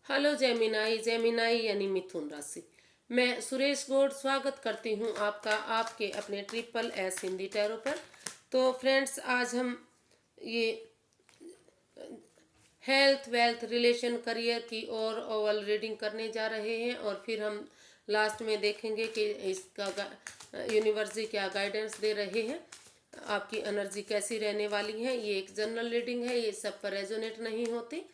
Hello Gemini. Gemini यानी मिथुन राशि। मैं सुरेश गौड़ स्वागत करती हूँ आपका आपके अपने ट्रिपल एस हिंदी टैरो पर। तो फ्रेंड्स, आज हम ये हेल्थ वेल्थ रिलेशन करियर की और ओवल रीडिंग करने जा रहे हैं और फिर हम लास्ट में देखेंगे कि इसका यूनिवर्स क्या गाइडेंस दे रहे हैं, आपकी एनर्जी कैसी रहने वाली है। ये एक जनरल रीडिंग है, ये सब पर रेजोनेट नहीं होती,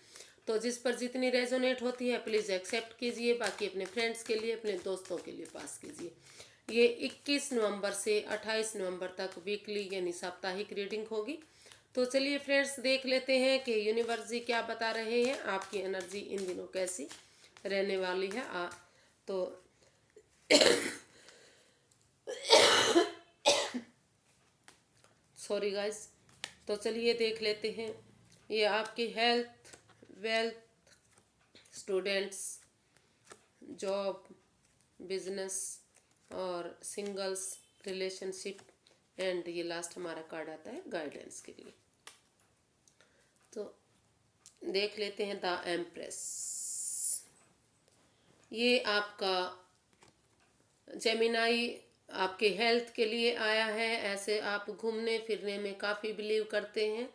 तो जिस पर जितनी रेजोनेट होती है प्लीज़ एक्सेप्ट कीजिए, बाकी अपने फ्रेंड्स के लिए अपने दोस्तों के लिए पास कीजिए। ये 21 नवंबर से 28 नवंबर तक वीकली यानी साप्ताहिक रीडिंग होगी। तो चलिए फ्रेंड्स, देख लेते हैं कि यूनिवर्स जी क्या बता रहे हैं, आपकी एनर्जी इन दिनों कैसी रहने वाली है। तो सॉरी गाइस। तो चलिए देख लेते हैं। ये आपकी health wealth, students, job, business और सिंगल्स, रिलेशनशिप एंड ये लास्ट हमारा कार्ड आता है गाइडेंस के लिए। तो देख लेते हैं द एम्प्रेस। ये आपका जेमिनाई आपके हेल्थ के लिए आया है। ऐसे आप घूमने फिरने में काफ़ी बिलीव करते हैं।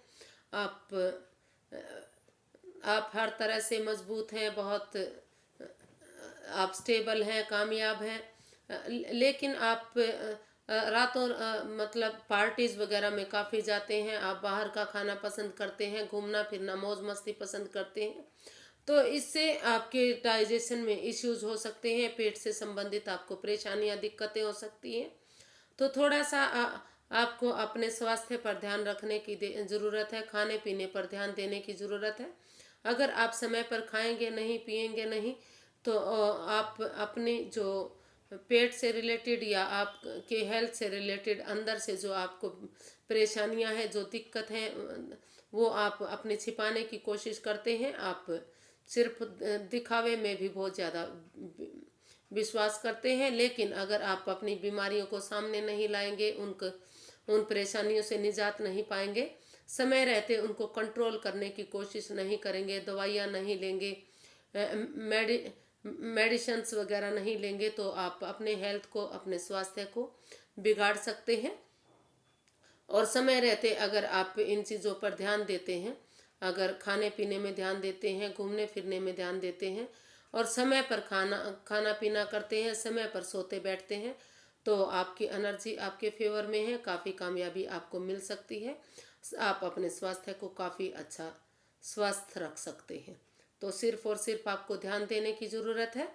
आप हर तरह से मजबूत हैं, बहुत आप स्टेबल हैं, कामयाब हैं। लेकिन आप रातों मतलब पार्टीज़ वगैरह में काफ़ी जाते हैं। आप बाहर का खाना पसंद करते हैं, घूमना फिरना मौज मस्ती पसंद करते हैं। तो इससे आपके डाइजेशन में इश्यूज हो सकते हैं, पेट से संबंधित आपको परेशानियां दिक्कतें हो सकती हैं। तो थोड़ा सा आपको अपने स्वास्थ्य पर ध्यान रखने की ज़रूरत है, खाने पीने पर ध्यान देने की ज़रूरत है। अगर आप समय पर खाएंगे नहीं, पिएंगे नहीं, तो आप अपनी जो पेट से रिलेटेड या आपके हेल्थ से रिलेटेड अंदर से जो आपको परेशानियां हैं, जो दिक्कत हैं, वो आप अपने छिपाने की कोशिश करते हैं। आप सिर्फ दिखावे में भी बहुत ज़्यादा विश्वास करते हैं, लेकिन अगर आप अपनी बीमारियों को सामने नहीं लाएंगे, उन परेशानियों से निजात नहीं पाएंगे, समय रहते उनको कंट्रोल करने की कोशिश नहीं करेंगे, दवाइयाँ नहीं लेंगे, मेडिसिन्स वगैरह नहीं लेंगे, तो आप अपने हेल्थ को, अपने स्वास्थ्य को बिगाड़ सकते हैं। और समय रहते अगर आप इन चीज़ों पर ध्यान देते हैं, अगर खाने पीने में ध्यान देते हैं, घूमने फिरने में ध्यान देते हैं और समय पर खाना पीना करते हैं, समय पर सोते बैठते हैं, तो आपकी एनर्जी आपके फेवर में है, काफ़ी कामयाबी आपको मिल सकती है। आप अपने स्वास्थ्य को काफ़ी अच्छा स्वस्थ रख सकते हैं। तो सिर्फ और सिर्फ आपको ध्यान देने की ज़रूरत है,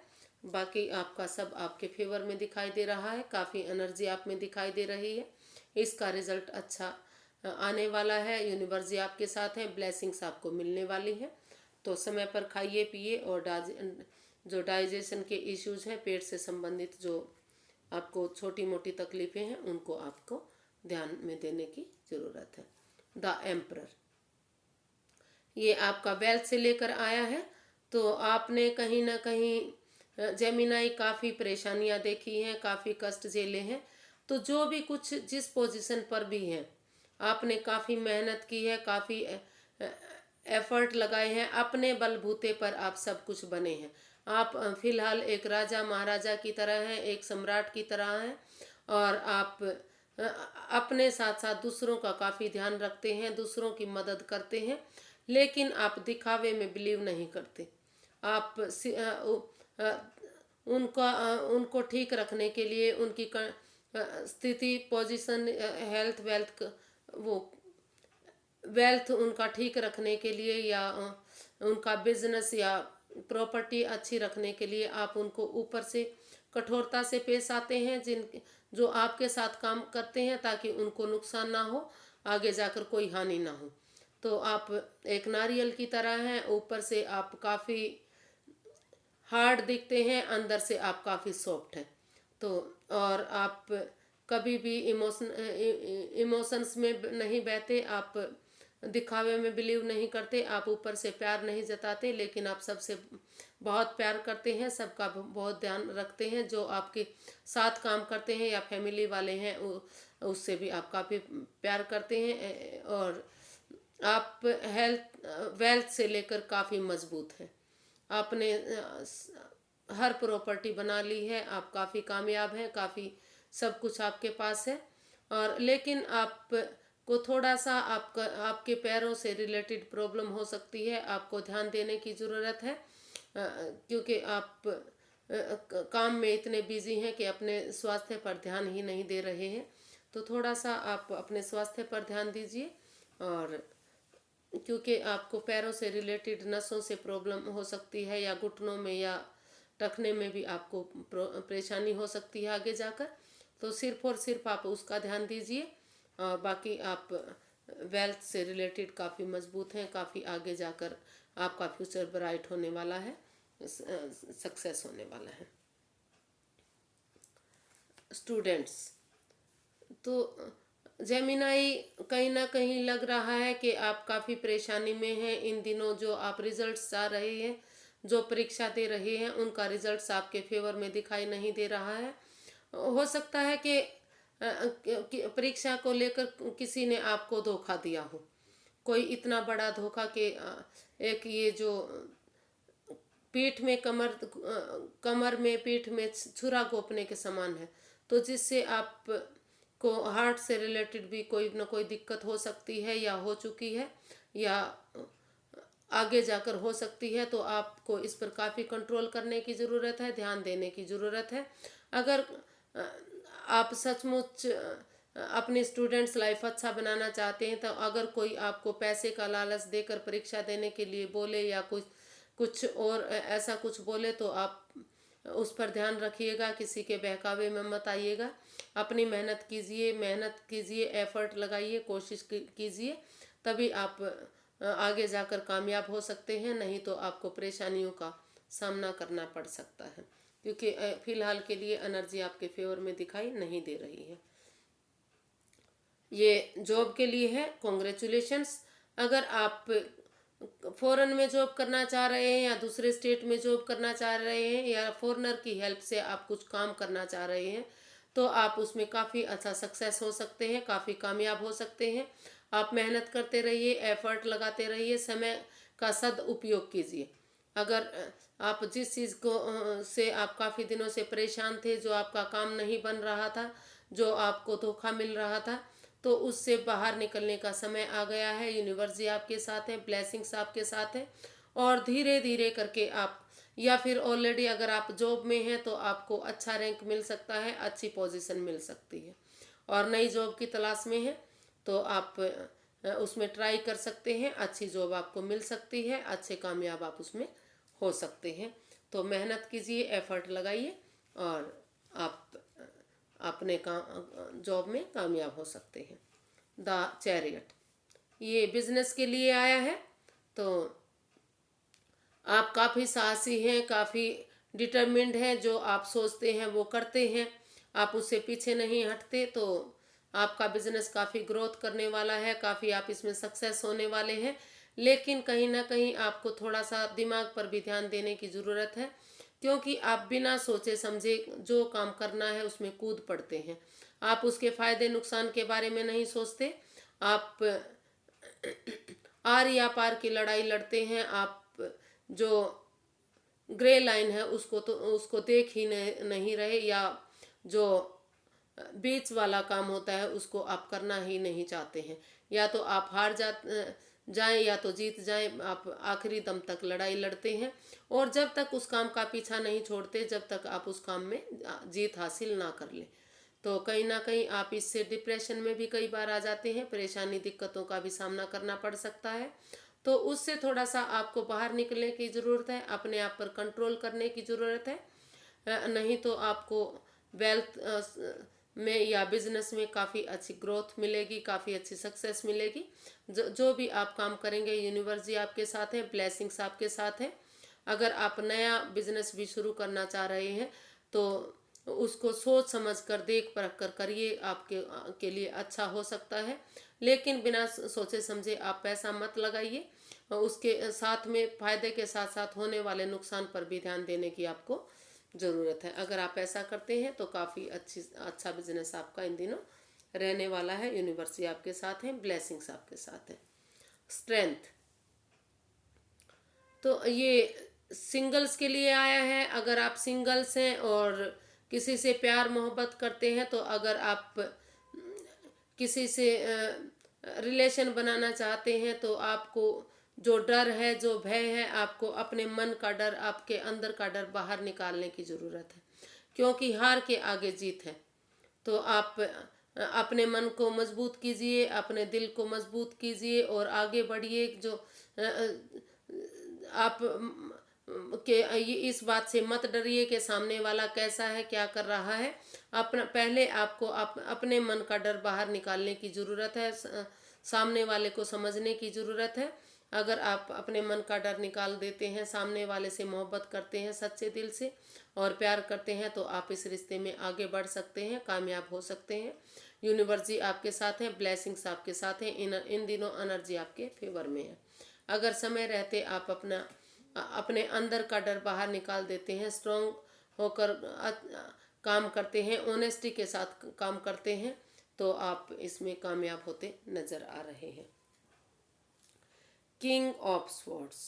बाकी आपका सब आपके फेवर में दिखाई दे रहा है, काफ़ी एनर्जी आप में दिखाई दे रही है। इसका रिजल्ट अच्छा आने वाला है। यूनिवर्स जी आपके साथ हैं, ब्लेसिंग्स आपको मिलने वाली हैं। तो समय पर खाइए पिए और जो डाइजेशन के इश्यूज हैं, पेट से संबंधित जो आपको छोटी मोटी तकलीफ़ें हैं, उनको आपको ध्यान में देने की ज़रूरत है। द एम्परर ये आपका वेल्थ से लेकर आया है। तो आपने कहीं ना कहीं जेमिनाई काफ़ी परेशानियां देखी हैं, काफ़ी कष्ट झेले हैं। तो जो भी कुछ जिस पोजीशन पर भी हैं, आपने काफ़ी मेहनत की है, काफ़ी एफर्ट लगाए हैं, अपने बलबूते पर आप सब कुछ बने हैं। आप फिलहाल एक राजा महाराजा की तरह हैं, एक सम्राट की तरह हैं, और आप अपने साथ साथ दूसरों का काफ़ी ध्यान रखते हैं, दूसरों की मदद करते हैं, लेकिन आप दिखावे में बिलीव नहीं करते। आप उनको ठीक रखने के लिए, उनकी स्थिति, पोजीशन, हेल्थ वो वेल्थ उनका ठीक रखने के लिए, या उनका बिजनेस या प्रॉपर्टी अच्छी रखने के लिए आप उनको ऊपर से कठोरता से पेश आते हैं, जो आपके साथ काम करते हैं, ताकि उनको नुकसान ना हो, आगे जाकर कोई हानि ना हो। तो आप एक नारियल की तरह हैं, ऊपर से आप काफ़ी हार्ड दिखते हैं, अंदर से आप काफ़ी सॉफ्ट हैं। तो और आप कभी भी इमोशंस में नहीं बहते, आप दिखावे में बिलीव नहीं करते, आप ऊपर से प्यार नहीं जताते, लेकिन आप सबसे बहुत प्यार करते हैं, सबका बहुत ध्यान रखते हैं। जो आपके साथ काम करते हैं या फैमिली वाले हैं, उससे भी आप काफ़ी प्यार करते हैं। और आप हेल्थ वेल्थ से लेकर काफ़ी मजबूत हैं। आपने हर प्रॉपर्टी बना ली है, आप काफ़ी कामयाब हैं, काफ़ी सब कुछ आपके पास है। और लेकिन आप को थोड़ा सा आपके पैरों से रिलेटेड प्रॉब्लम हो सकती है, आपको ध्यान देने की ज़रूरत है। क्योंकि आप काम में इतने बिजी हैं कि अपने स्वास्थ्य पर ध्यान ही नहीं दे रहे हैं। तो थोड़ा सा आप अपने स्वास्थ्य पर ध्यान दीजिए। और क्योंकि आपको पैरों से रिलेटेड नसों से प्रॉब्लम हो सकती है, या घुटनों में या टखने में भी आपको परेशानी हो सकती है आगे जाकर। तो सिर्फ और सिर्फ आप उसका ध्यान दीजिए। और बाकी आप वेल्थ से रिलेटेड काफ़ी मजबूत हैं, काफ़ी आगे जाकर आपका फ्यूचर ब्राइट होने वाला है, सक्सेस होने वाला है। स्टूडेंट्स, तो जेमिनाई, कहीं ना कहीं लग रहा है कि आप काफ़ी परेशानी में हैं इन दिनों। जो आप रिजल्ट्स आ रहे हैं, जो परीक्षा दे रहे हैं, उनका रिजल्ट्स आपके फेवर में दिखाई नहीं दे रहा है। हो सकता है कि परीक्षा को लेकर किसी ने आपको धोखा दिया हो, कोई इतना बड़ा धोखा कि एक ये जो पीठ में कमर में पीठ में छुरा घोंपने के समान है। तो जिससे आप को हार्ट से रिलेटेड भी कोई ना कोई दिक्कत हो सकती है, या हो चुकी है, या आगे जाकर हो सकती है। तो आपको इस पर काफ़ी कंट्रोल करने की ज़रूरत है, ध्यान देने की ज़रूरत है। अगर आप सचमुच अपनी स्टूडेंट्स लाइफ अच्छा बनाना चाहते हैं, तो अगर कोई आपको पैसे का लालच देकर परीक्षा देने के लिए बोले, या कुछ और ऐसा कुछ बोले, तो आप उस पर ध्यान रखिएगा, किसी के बहकावे में मत आइएगा। अपनी मेहनत कीजिए, एफर्ट लगाइए, कोशिश कीजिए, तभी आप आगे जाकर कामयाब हो सकते हैं। नहीं तो आपको परेशानियों का सामना करना पड़ सकता है, क्योंकि फिलहाल के लिए एनर्जी आपके फेवर में दिखाई नहीं दे रही है। ये जॉब के लिए है, कॉन्ग्रेचुलेशंस। अगर आप फॉरेन में जॉब करना चाह रहे हैं, या दूसरे स्टेट में जॉब करना चाह रहे हैं, या फॉरेनर की हेल्प से आप कुछ काम करना चाह रहे हैं, तो आप उसमें काफ़ी अच्छा सक्सेस हो सकते हैं, काफ़ी कामयाब हो सकते हैं। आप मेहनत करते रहिए, एफर्ट लगाते रहिए, समय का सदउपयोग कीजिए। अगर आप जिस चीज़ को से आप काफ़ी दिनों से परेशान थे, जो आपका काम नहीं बन रहा था, जो आपको धोखा मिल रहा था, तो उससे बाहर निकलने का समय आ गया है। यूनिवर्स जी आपके साथ है, ब्लेसिंग्स आपके साथ है। और धीरे धीरे करके आप, या फिर ऑलरेडी अगर आप जॉब में हैं, तो आपको अच्छा रैंक मिल सकता है, अच्छी पोजीशन मिल सकती है। और नई जॉब की तलाश में है, तो आप उसमें ट्राई कर सकते हैं, अच्छी जॉब आपको मिल सकती है, अच्छे कामयाब आप उसमें हो सकते हैं। तो मेहनत कीजिए, एफर्ट लगाइए, और आप अपने जॉब में कामयाब हो सकते हैं। द चैरियट, ये बिजनेस के लिए आया है। तो आप काफ़ी साहसी हैं, काफ़ी डिटरमिन्ड हैं, जो आप सोचते हैं वो करते हैं, आप उससे पीछे नहीं हटते। तो आपका बिजनेस काफ़ी ग्रोथ करने वाला है, काफ़ी आप इसमें सक्सेस होने वाले हैं। लेकिन कहीं ना कहीं आपको थोड़ा सा दिमाग पर भी ध्यान देने की ज़रूरत है, क्योंकि आप बिना सोचे समझे जो काम करना है उसमें कूद पड़ते हैं। आप उसके फायदे नुकसान के बारे में नहीं सोचते, आप आर या पार की लड़ाई लड़ते हैं। आप जो ग्रे लाइन है उसको देख ही नहीं रहे, या जो बीच वाला काम होता है उसको आप करना ही नहीं चाहते हैं। या तो आप हार जाएं, या तो जीत जाएं। आप आखिरी दम तक लड़ाई लड़ते हैं, और जब तक उस काम का पीछा नहीं छोड़ते, जब तक आप उस काम में जीत हासिल ना कर लें। तो कहीं ना कहीं आप इससे डिप्रेशन में भी कई बार आ जाते हैं, परेशानी दिक्कतों का भी सामना करना पड़ सकता है। तो उससे थोड़ा सा आपको बाहर निकलने की ज़रूरत है, अपने आप पर कंट्रोल करने की ज़रूरत है। नहीं तो आपको वेल्थ में या बिजनेस में काफ़ी अच्छी ग्रोथ मिलेगी, काफ़ी अच्छी सक्सेस मिलेगी। जो भी आप काम करेंगे, यूनिवर्स जी आपके साथ है, ब्लेसिंग्स आपके साथ है। अगर आप नया बिजनेस भी शुरू करना चाह रहे हैं, तो उसको सोच समझ कर, देख परख कर करिए, आपके के लिए अच्छा हो सकता है। लेकिन बिना सोचे समझे आप पैसा मत लगाइए। उसके साथ में फायदे के साथ साथ होने वाले नुकसान पर भी ध्यान देने की आपको ज़रूरत है। अगर आप ऐसा करते हैं तो काफ़ी अच्छा बिजनेस आपका इन दिनों रहने वाला है। यूनिवर्स आपके साथ हैं, ब्लेसिंग्स आपके साथ हैं। स्ट्रेंथ, तो ये सिंगल्स के लिए आया है। अगर आप सिंगल्स हैं और किसी से प्यार मोहब्बत करते हैं, तो अगर आप किसी से रिलेशन बनाना चाहते हैं, तो आपको जो डर है, जो भय है, आपको अपने मन का डर, आपके अंदर का डर बाहर निकालने की ज़रूरत है, क्योंकि हार के आगे जीत है। तो आप अपने मन को मजबूत कीजिए, अपने दिल को मजबूत कीजिए और आगे बढ़िए। जो आप के ये इस बात से मत डरिए कि सामने वाला कैसा है, क्या कर रहा है। अपना पहले आपको अपने मन का डर बाहर निकालने की ज़रूरत है, सामने वाले को समझने की ज़रूरत है। अगर आप अपने मन का डर निकाल देते हैं, सामने वाले से मोहब्बत करते हैं सच्चे दिल से और प्यार करते हैं, तो आप इस रिश्ते में आगे बढ़ सकते हैं, कामयाब हो सकते हैं। यूनिवर्स जी आपके साथ हैं, ब्लेसिंग्स आपके साथ हैं। इन दिनों एनर्जी आपके फेवर में है। अगर समय रहते आप अपने अंदर का डर बाहर निकाल देते हैं, स्ट्रांग होकर काम करते हैं, ऑनेस्टी के साथ काम करते हैं, तो आप इसमें कामयाब होते नजर आ रहे हैं। किंग ऑफ स्वॉर्ड्स,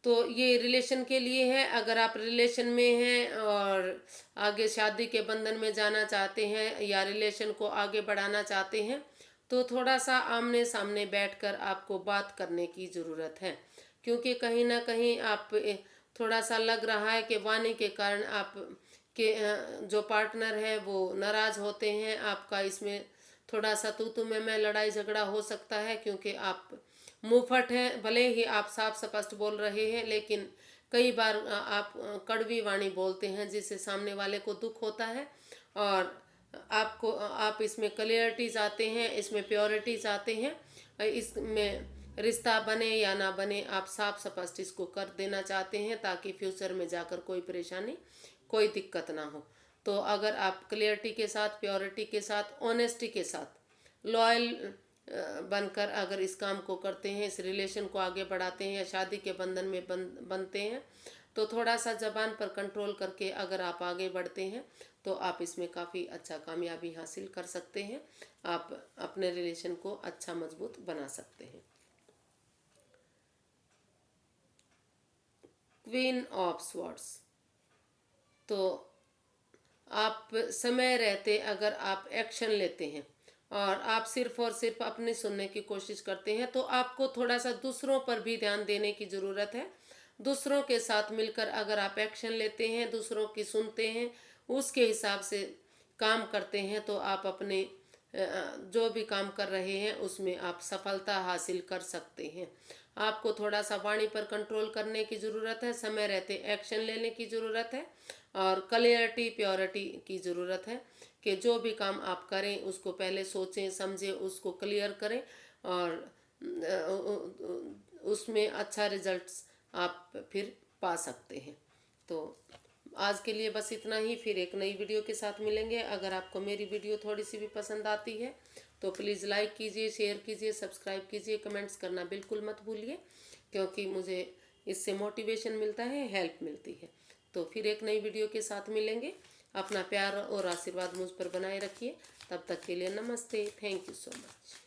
तो ये रिलेशन के लिए है। अगर आप रिलेशन में हैं और आगे शादी के बंधन में जाना चाहते हैं या रिलेशन को आगे बढ़ाना चाहते हैं, तो थोड़ा सा आमने सामने बैठकर आपको बात करने की ज़रूरत है, क्योंकि कहीं ना कहीं आप थोड़ा सा लग रहा है कि वाणी के कारण आप के जो पार्टनर है वो नाराज़ होते हैं। आपका इसमें थोड़ा सा तू मैं लड़ाई झगड़ा हो सकता है, क्योंकि आप मुंहफट हैं। भले ही आप साफ स्पष्ट बोल रहे हैं, लेकिन कई बार आप कड़वी वाणी बोलते हैं, जिससे सामने वाले को दुख होता है। और आप इसमें क्लियरिटी चाहते हैं, इसमें प्योरिटी चाहते हैं। इसमें रिश्ता बने या ना बने, आप साफ स्पष्ट इसको कर देना चाहते हैं, ताकि फ्यूचर में जाकर कोई परेशानी, कोई दिक्कत ना हो। तो अगर आप क्लियरिटी के साथ, प्योरिटी के साथ, ऑनेस्टी के साथ, लॉयल बनकर अगर इस काम को करते हैं, इस रिलेशन को आगे बढ़ाते हैं या शादी के बंधन में बनते हैं, तो थोड़ा सा जबान पर कंट्रोल करके अगर आप आगे बढ़ते हैं, तो आप इसमें काफ़ी अच्छा कामयाबी हासिल कर सकते हैं। आप अपने रिलेशन को अच्छा मजबूत बना सकते हैं। क्वीन ऑफ स्वॉर्ड्स, तो आप समय रहते अगर आप एक्शन लेते हैं और आप सिर्फ और सिर्फ अपने सुनने की कोशिश करते हैं, तो आपको थोड़ा सा दूसरों पर भी ध्यान देने की ज़रूरत है। दूसरों के साथ मिलकर अगर आप एक्शन लेते हैं, दूसरों की सुनते हैं, उसके हिसाब से काम करते हैं, तो आप अपने जो भी काम कर रहे हैं उसमें आप सफलता हासिल कर सकते हैं। आपको थोड़ा सा वाणी पर कंट्रोल करने की ज़रूरत है, समय रहते एक्शन लेने की ज़रूरत है और क्लियरिटी प्योरिटी की ज़रूरत है कि जो भी काम आप करें उसको पहले सोचें समझें, उसको क्लियर करें और उसमें अच्छा रिजल्ट्स आप फिर पा सकते हैं। तो आज के लिए बस इतना ही, फिर एक नई वीडियो के साथ मिलेंगे। अगर आपको मेरी वीडियो थोड़ी सी भी पसंद आती है तो प्लीज़ लाइक कीजिए, शेयर कीजिए, सब्सक्राइब कीजिए, कमेंट्स करना बिल्कुल मत भूलिए, क्योंकि मुझे इससे मोटिवेशन मिलता है, हेल्प मिलती है। तो फिर एक नई वीडियो के साथ मिलेंगे। अपना प्यार और आशीर्वाद मुझ पर बनाए रखिए। तब तक के लिए नमस्ते, थैंक यू सो मच।